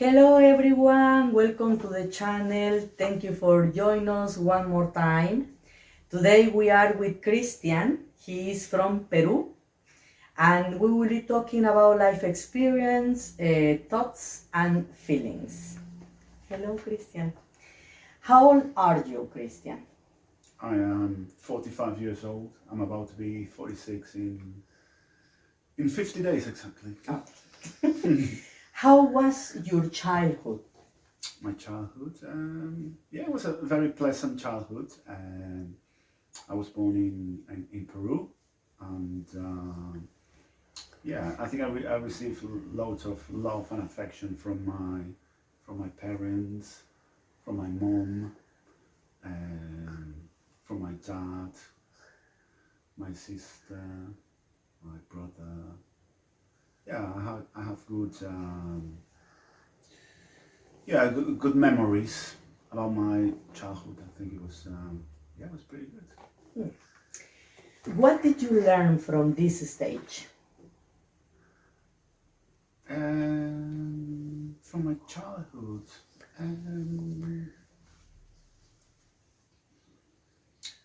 Hello everyone, welcome to the channel. Thank you for joining us one more time. Today we are with Christian. He is from Peru and we will be talking about life experience, thoughts and feelings. Hello Christian. How old are you, Christian? I am 45 years old. I'm about to be 46 in 50 days exactly. Oh. How was your childhood? My childhood, it was a very pleasant childhood. I was born in Peru, and I think I received loads of love and affection from my parents, from my mom, from my dad, my sister, my brother. Yeah, I have good memories about my childhood. I think it was it was pretty good. What did you learn from this stage? From my childhood,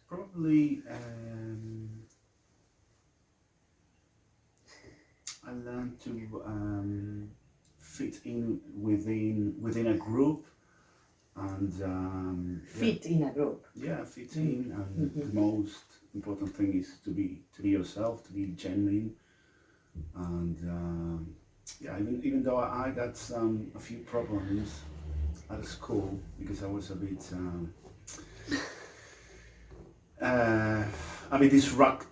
probably I learned to fit in within a group and Fit in a group. fit in, and the most important thing is to be yourself, to be genuine, and even though I got a few problems at school because I was a bit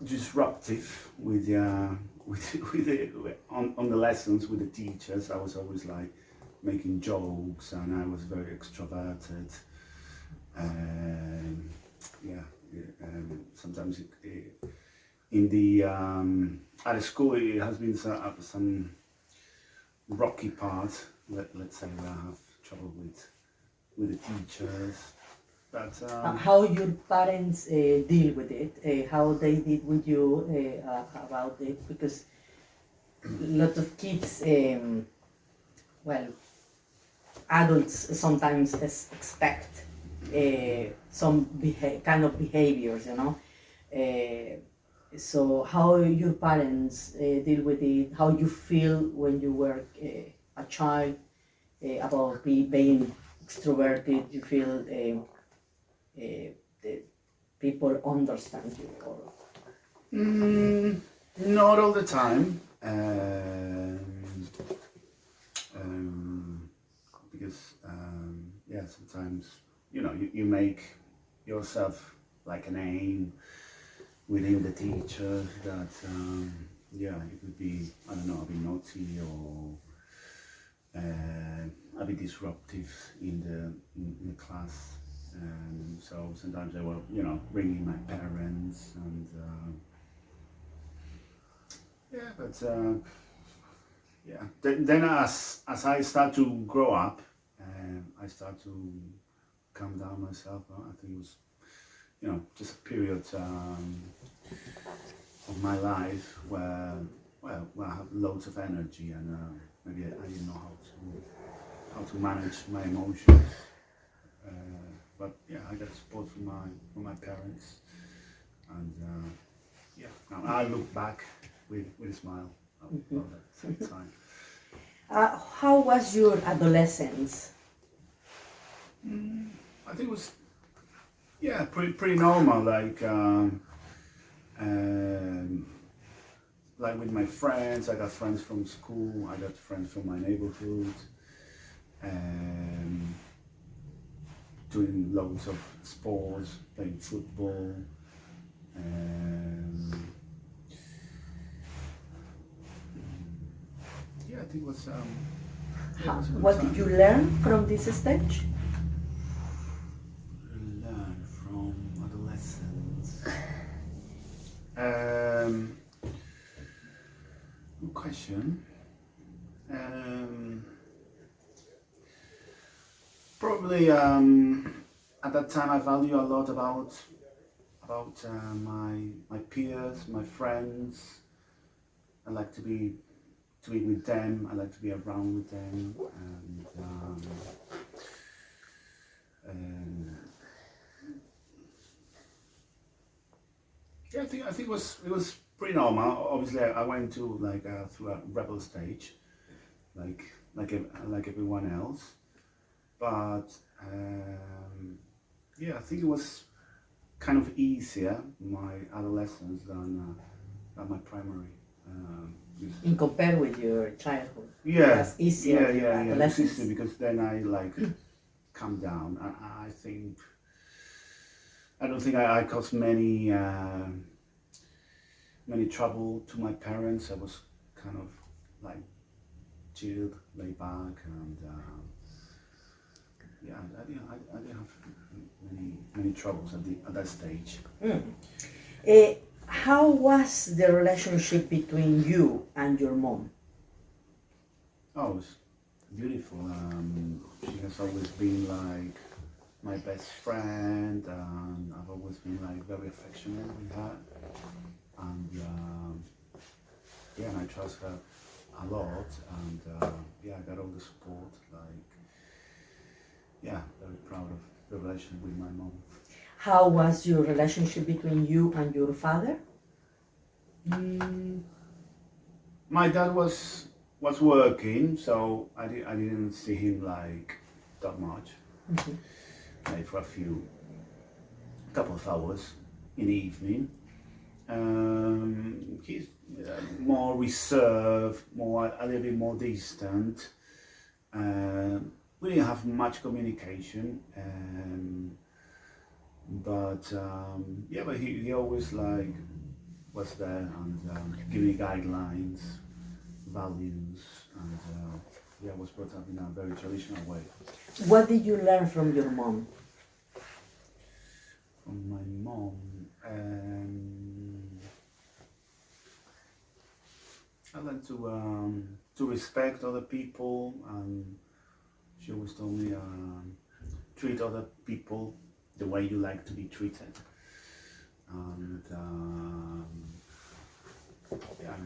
disruptive with on the lessons with the teachers. I was always like making jokes, and I was very extroverted. Um, Sometimes in the at school it has been some rocky part. Let's say where I have trouble with the teachers. But How your parents deal with it, how they did with you about it, because a lot of kids, well, adults sometimes expect some kind of behaviors, you know. So how your parents deal with it, how you feel when you were a child, about being extroverted, you feel the people understand you, or not all the time, because sometimes you make yourself like a name within the teacher that it could be, I don't know, a bit naughty or a bit disruptive in the class. So sometimes they were, ringing my parents, and Then as I start to grow up, I start to calm down myself. I think it was, just a period of my life where I have loads of energy, and maybe I didn't know how to manage my emotions. But I got support from my parents, and now I look back with a smile about that time. how was your adolescence? I think it was pretty normal, like with my friends. I got friends from school, I got friends from my neighborhood, doing loads of sports, playing football. I think it was a good What time. did you learn from this stage? Learn from adolescence. Good question. Probably at that time I value a lot about my peers, my friends. I like to be with them. I like to be around with them, and um, yeah, I think it was pretty normal. Obviously, I went to like through a rebel stage, like like everyone else. But yeah, I think it was kind of easier my adolescence than my primary. Because- In compare with your childhood, it yeah, was easier your yeah. It was adolescence. easy because then I like calmed down. I think I don't think I caused many trouble to my parents. I was kind of like chilled, laid back, and yeah, I didn't have many troubles at that stage. Mm. Eh, how was the relationship between you and your mom? Oh, it was beautiful. She has always been like my best friend, and I've always been like very affectionate with her. And yeah, and I trust her a lot. And yeah, I got all the support. Like, yeah, very proud of the relationship with my mom. How was your relationship between you and your father? Mm, my dad was working, so I didn't see him like that much. Mhm. Like for couple of hours in the evening. He's more reserved, a little bit more distant. We didn't have much communication, but yeah, but he always like was there and gave me guidelines, values, and yeah, was brought up in a very traditional way. What did you learn from your mom? From my mom, I learned to respect other people, and she always told me treat other people the way you like to be treated. And yeah,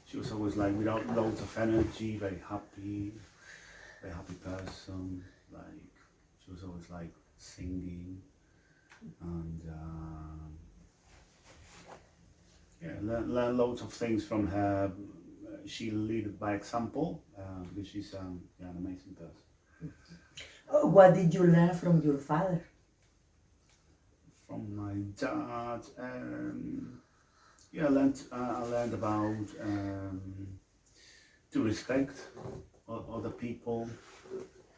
she was always like without loads of energy, very happy person. Like she was always like singing and yeah, learn loads of things from her. She led by example because she's yeah, an amazing person. What did you learn from your father? From my dad, yeah, I learned about to respect other people,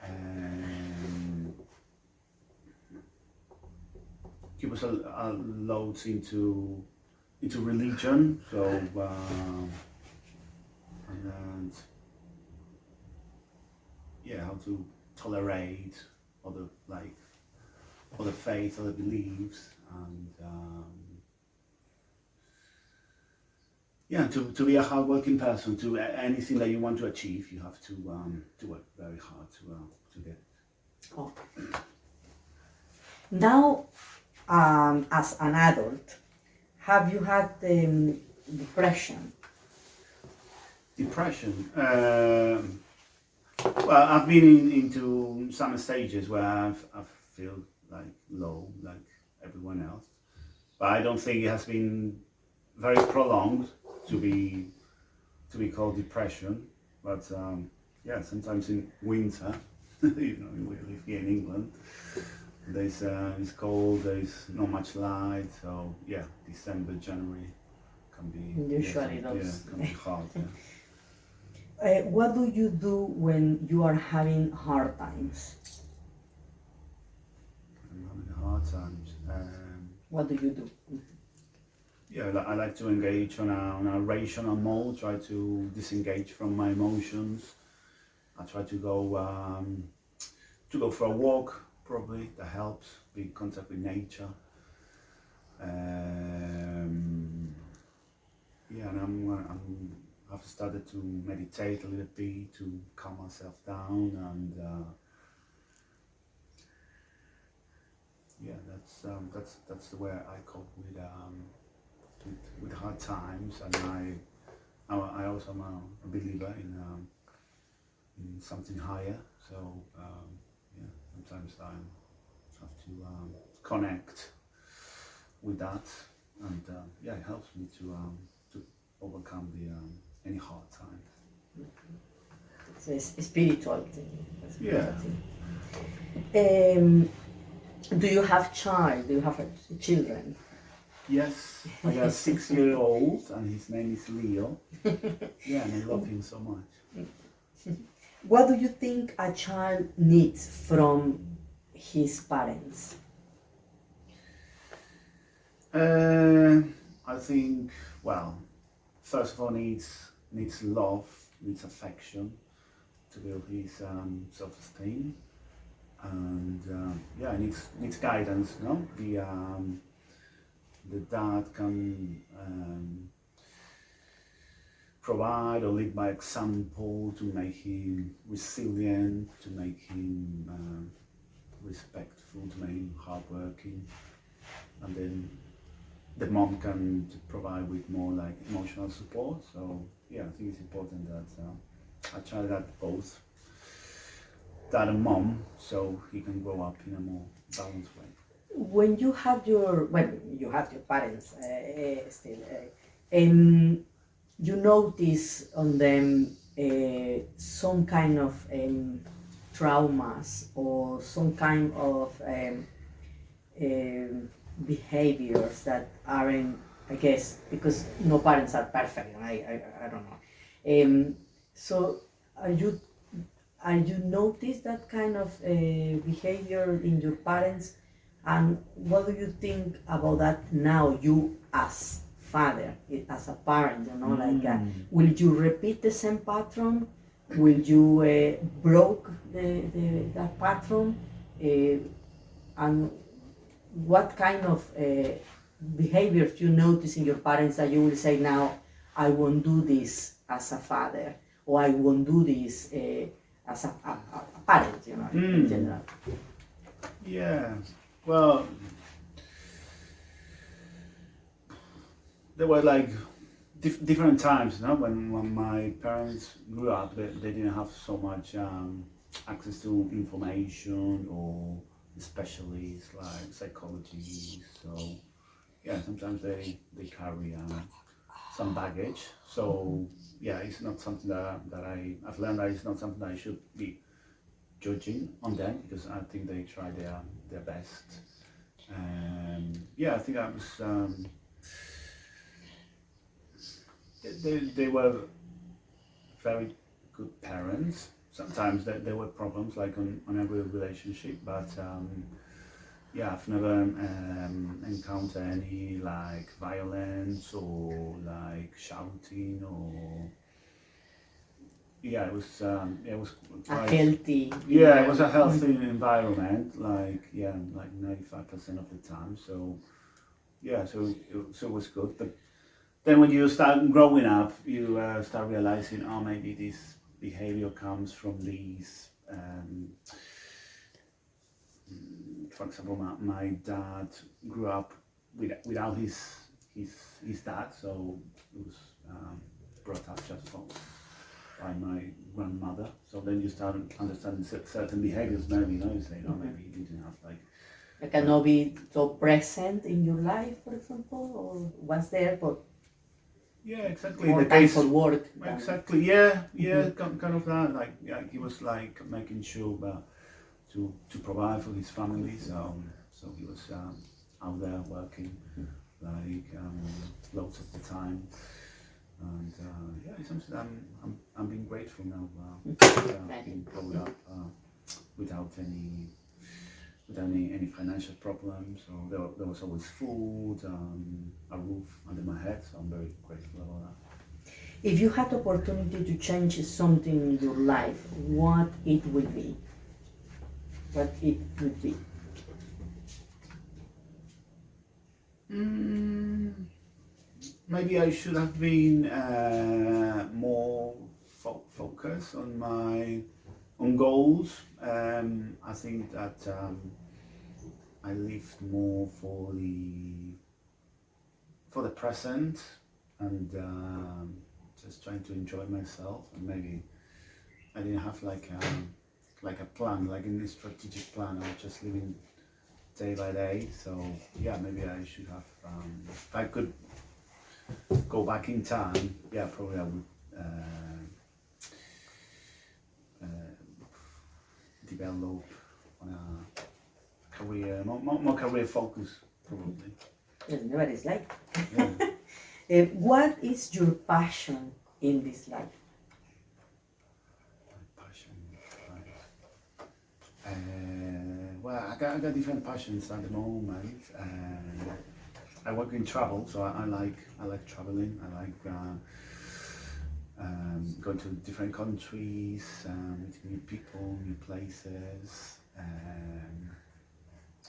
and he was a loads into religion, so I learned yeah how to tolerate other faith, other beliefs, and yeah, to be a hardworking person, to anything that you want to achieve, you have to work very hard to get it. Oh. Now, as an adult, have you had depression? Depression. Well, I've been into some stages where I feel like low, like everyone else, but I don't think it has been very prolonged to be called depression. But yeah, sometimes in winter, you know, we live here in England. It's cold. There's not much light. So yeah, December, January can be Usually yeah, those. can be hard. Yeah. What do you do when you are having hard times? I'm having hard times. What do you do? Yeah, I like to engage on a rational mode. Try to disengage from my emotions. I try to go for a walk. Probably that helps. Be in contact with nature. Yeah, and I've started to meditate a little bit to calm myself down, and yeah, that's the way I cope with hard times. And I also am a believer in something higher. So yeah, sometimes I have to connect with that, and yeah, it helps me to overcome the any hard times. It's a spiritual thing. A spiritual Yeah. thing. Do you have child? Do you have children? Yes, I got a 6-year-old, and his name is Leo. Yeah, and I love him so much. What do you think a child needs from his parents? I think, well, first of all, needs love, needs affection to build his self-esteem, and yeah, needs guidance. No, the dad can provide or lead by example to make him resilient, to make him respectful, to make him hardworking, and then the mom can provide with more like emotional support. So yeah, I think it's important that I try that both dad and mom, so he can grow up in a more balanced way. When you have your you have your parents still, you notice on them some kind of traumas or some kind of um, behaviors that aren't, I guess, because no parents are perfect, and I don't know. So are you notice that kind of behavior in your parents, and what do you think about that now, you as father, as a parent, like will you repeat the same pattern? Will you broke that pattern? And what kind of behaviors you notice in your parents that you will say now, I won't do this as a father, or I won't do this as a parent, in general. Yeah, well, there were like different times, when my parents grew up, they didn't have so much access to information or specialists like psychology. So yeah, sometimes they carry some baggage. So yeah, it's not something I've learned that it's not something that I should be judging on them, because I think they try their best. Yeah, I think that was they were very good parents. Sometimes there were problems like on every relationship, but yeah, I've never encountered any like violence or like shouting or yeah, it was A quite healthy yeah, it was a healthy environment, like yeah, like 95% of the time. So yeah, so it was good. But then when you start growing up, you start realizing, oh, maybe this behavior comes from these. For example, my dad grew up without his dad, so it was brought up just by my grandmother. So then you start understanding certain behaviors. Maybe you say, oh, maybe he didn't have like. I cannot be so present in your life, for example, or was there, but Yeah, exactly. more The time case. for work. Exactly. Yeah, yeah. Kind of that. Like, yeah, he was like making sure to provide for his family. So he was out there working like loads of the time. And yeah, it's something that I'm being grateful now. Being brought up without any financial problems. So there was always food, a roof under my head. So I'm very grateful about that. If you had opportunity to change something in your life, what it would be? What it would be? Maybe I should have been more focused on my goals. I think that I lived more for the present, and just trying to enjoy myself, and maybe I didn't have like a plan, like in this strategic plan. I was just living day by day. So yeah, maybe I should have. If I could go back in time, yeah, probably I would develop on a career, more career focus, probably. Yes, never is like. Yeah. What is your passion in this life? My passion. Well, I got different passions at the moment. I work in travel, so I like traveling. I like going to different countries, meeting new people, new places.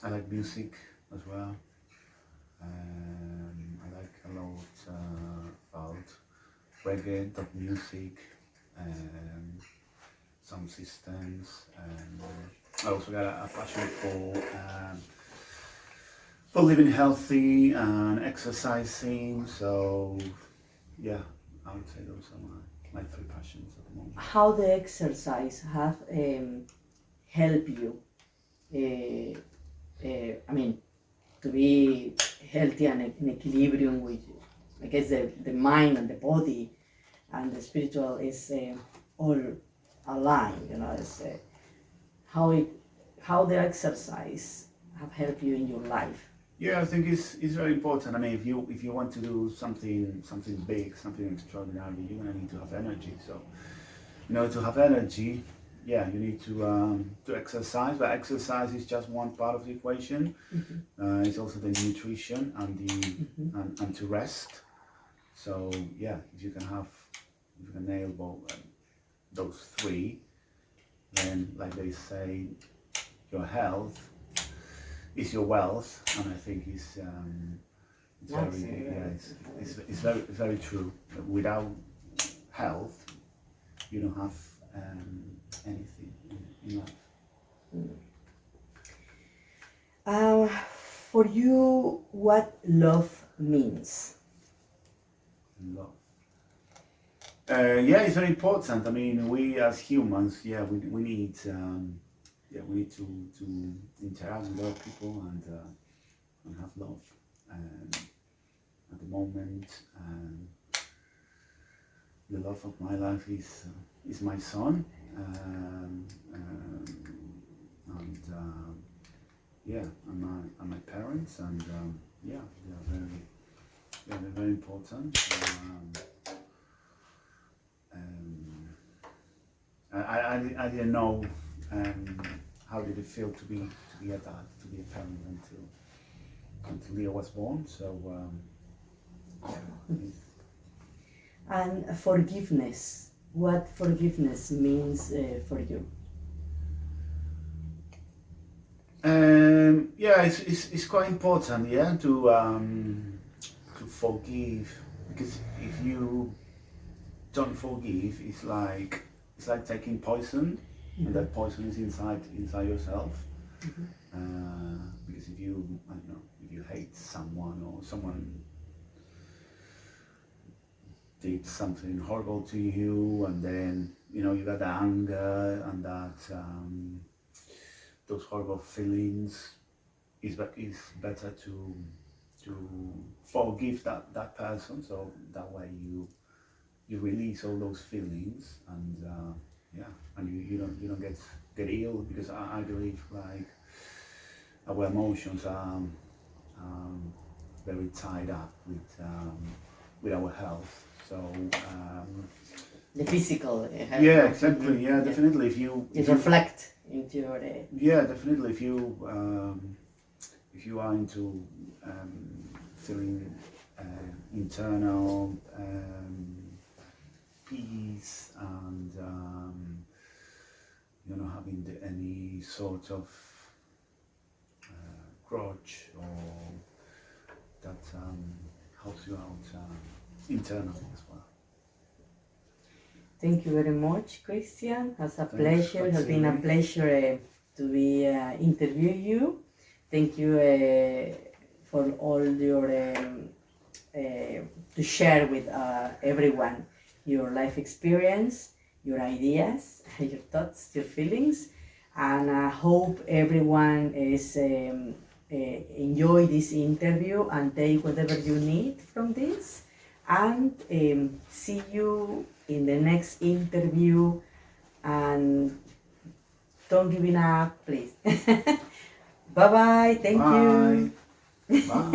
I like music as well. I like a lot about reggae, dub music, sound systems. I also got a passion for living healthy and exercising. So yeah, I would say those are my three passions at the moment. How the exercise have helped you? I mean, to be healthy and in equilibrium with, I guess, the mind and the body and the spiritual is all aligned. You know, it's, how the exercise have helped you in your life. Yeah, I think it's very important. I mean, if you want to do something big, something extraordinary, you're gonna need to have energy. So, to have energy, yeah, you need to exercise. But exercise is just one part of the equation. It's also the nutrition and and to rest. So yeah, if you can nail those three, then like they say, your health is your wealth, and I think it's very true. Without health, you don't have anything in life. For you, what love means? Love. Yeah, it's very important. I mean, we as humans, we need to interact with other people and have love. At the moment, the love of my life is my son, and my parents, and they're very important. I didn't know how did it feel to be a dad, to be a parent until Leo was born. So And forgiveness. What forgiveness means for you? It's quite important, to forgive, because if you don't forgive, it's like taking poison, and that poison is inside yourself. Because if you hate someone, or someone did something horrible to you, and then you got the anger and that those horrible feelings, it's better to forgive that person, so that way you release all those feelings, and and you don't get ill, because I believe like our emotions are very tied up with our health. So The physical health. yeah, exactly. Yeah, definitely. If you reflect into your yeah, definitely. If you are into feeling internal peace, and you're not having any sort of grudge, or that helps you out internally as well. Thank you very much, Christian. Has a Thanks, pleasure. It has been a Vatsili. pleasure to be interview you. Thank you for all your to share with everyone your life experience, your ideas, your thoughts, your feelings, and I hope everyone is enjoy this interview and take whatever you need from this. And see you in the next interview. And don't give up, please. Bye bye. Thank you. Bye. Bye.